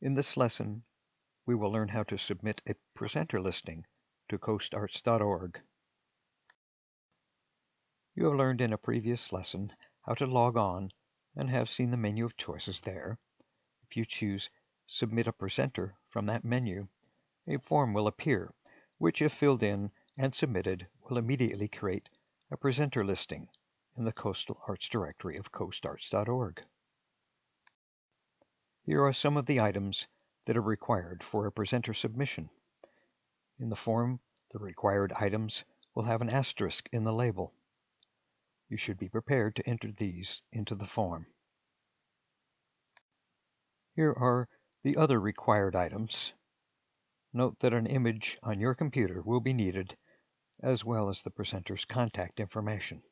In this lesson, we will learn how to submit a presenter listing to coastarts.org. You have learned in a previous lesson how to log on and have seen the menu of choices there. If you choose Submit a Presenter from that menu, a form will appear, which, if filled in and submitted, will immediately create a presenter listing in the Coastal Arts directory of coastarts.org. Here are some of the items that are required for a presenter submission. In the form, the required items will have an asterisk in the label. You should be prepared to enter these into the form. Here are the other required items. Note that an image on your computer will be needed, as well as the presenter's contact information.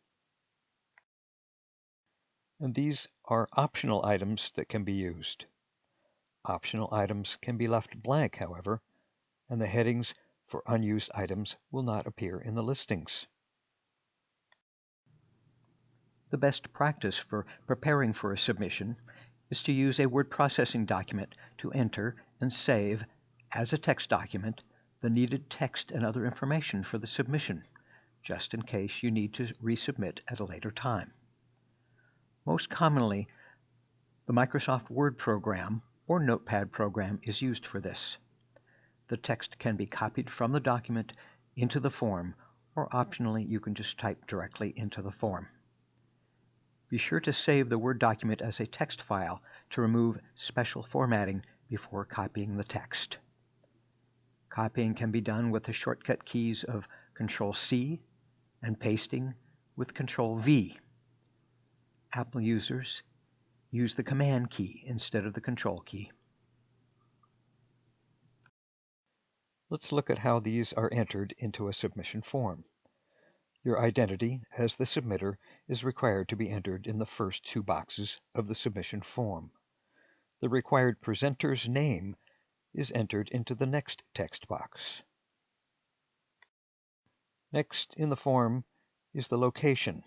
And these are optional items that can be used. Optional items can be left blank, however, and the headings for unused items will not appear in the listings. The best practice for preparing for a submission is to use a word processing document to enter and save, as a text document, the needed text and other information for the submission, just in case you need to resubmit at a later time. Most commonly, the Microsoft Word program or Notepad program is used for this. The text can be copied from the document into the form, or optionally you can just type directly into the form. Be sure to save the Word document as a text file to remove special formatting before copying the text. Copying can be done with the shortcut keys of Control-C and pasting with Control-V. Apple users use the Command key instead of the Control key. Let's look at how these are entered into a submission form. Your identity as the submitter is required to be entered in the first two boxes of the submission form. The required presenter's name is entered into the next text box. Next in the form is the location,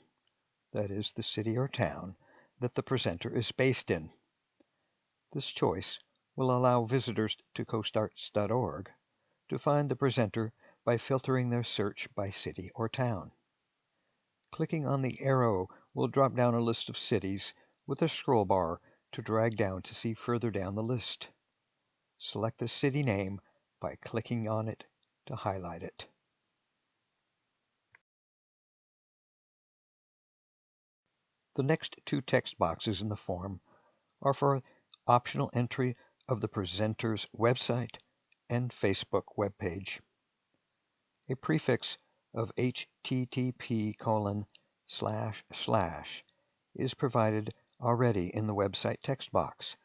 that is, the city or town that the presenter is based in. This choice will allow visitors to coastarts.org to find the presenter by filtering their search by city or town. Clicking on the arrow will drop down a list of cities with a scroll bar to drag down to see further down the list. Select the city name by clicking on it to highlight it. The next two text boxes in the form are for optional entry of the presenter's website and Facebook webpage. A prefix of http:// is provided already in the website text box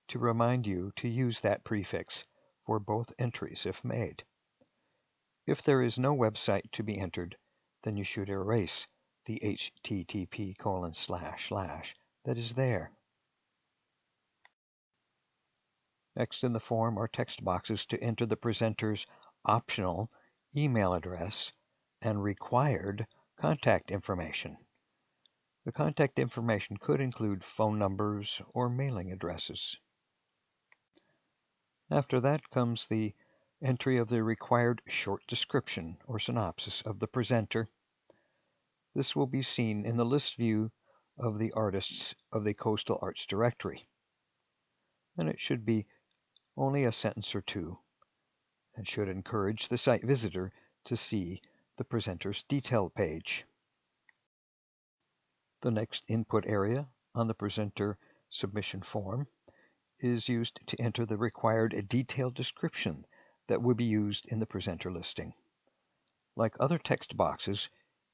to remind you to use that prefix for both entries if made. If there is no website to be entered, then you should erase the http:// that is there. Next in the form are text boxes to enter the presenter's optional email address and required contact information. The contact information could include phone numbers or mailing addresses. After that comes the entry of the required short description or synopsis of the presenter. This will be seen in the list view of the artists of the Coastal Arts directory, and it should be only a sentence or two, and should encourage the site visitor to see the presenter's detail page. The next input area on the presenter submission form is used to enter the required detailed description that will be used in the presenter listing. Like other text boxes,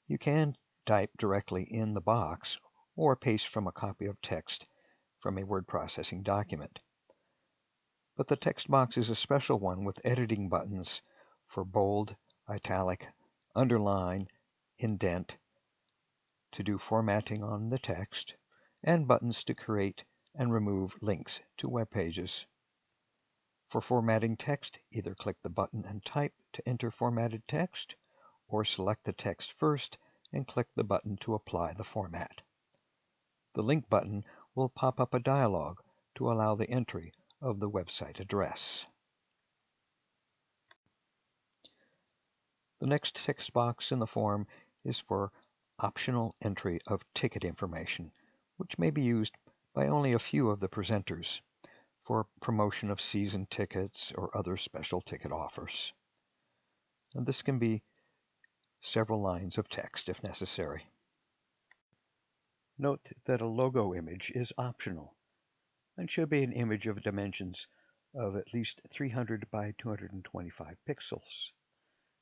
you can type directly in the box or paste from a copy of text from a word processing document. But the text box is a special one with editing buttons for bold, italic, underline, indent, to do formatting on the text, and buttons to create and remove links to web pages. For formatting text, either click the button and type to enter formatted text, or select the text first and click the button to apply the format. The link button will pop up a dialog to allow the entry of the website address. The next text box in the form is for optional entry of ticket information, which may be used by only a few of the presenters for promotion of season tickets or other special ticket offers. And this can be several lines of text if necessary. Note that a logo image is optional and should be an image of dimensions of at least 300 by 225 pixels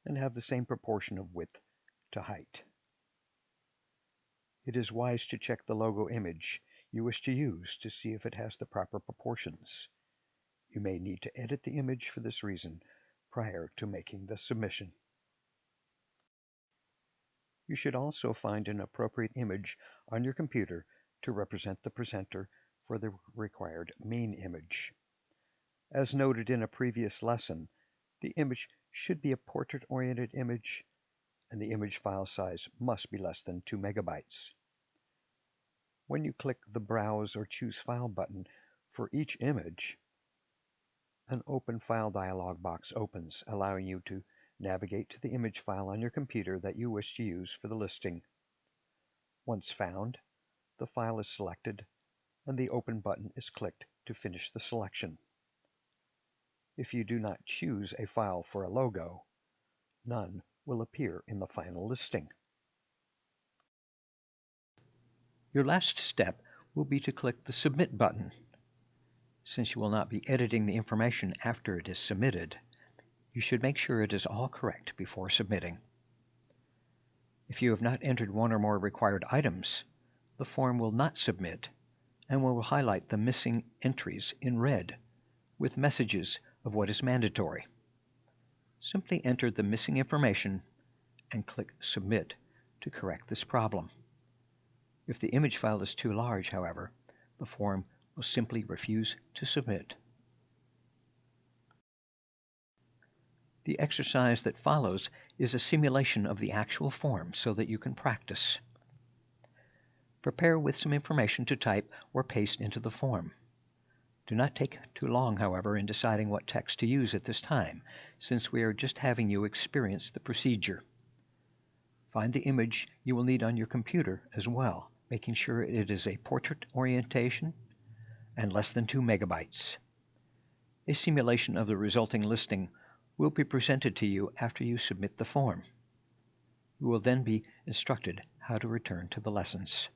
and have the same proportion of width to height. It is wise to check the logo image you wish to use to see if it has the proper proportions. You may need to edit the image for this reason prior to making the submission. You should also find an appropriate image on your computer to represent the presenter for the required main image. As noted in a previous lesson, the image should be a portrait-oriented image, and the image file size must be less than 2 megabytes. When you click the Browse or Choose File button for each image, an Open File dialog box opens, allowing you to navigate to the image file on your computer that you wish to use for the listing. Once found, the file is selected and the Open button is clicked to finish the selection. If you do not choose a file for a logo, none will appear in the final listing. Your last step will be to click the Submit button. Since you will not be editing the information after it is submitted, you should make sure it is all correct before submitting. If you have not entered one or more required items, the form will not submit and will highlight the missing entries in red with messages of what is mandatory. Simply enter the missing information and click Submit to correct this problem. If the image file is too large, however, the form will simply refuse to submit. The exercise that follows is a simulation of the actual form so that you can practice. Prepare with some information to type or paste into the form. Do not take too long, however, in deciding what text to use at this time, since we are just having you experience the procedure. Find the image you will need on your computer as well, making sure it is a portrait orientation and less than 2 megabytes. A simulation of the resulting listing will be presented to you after you submit the form. You will then be instructed how to return to the lessons.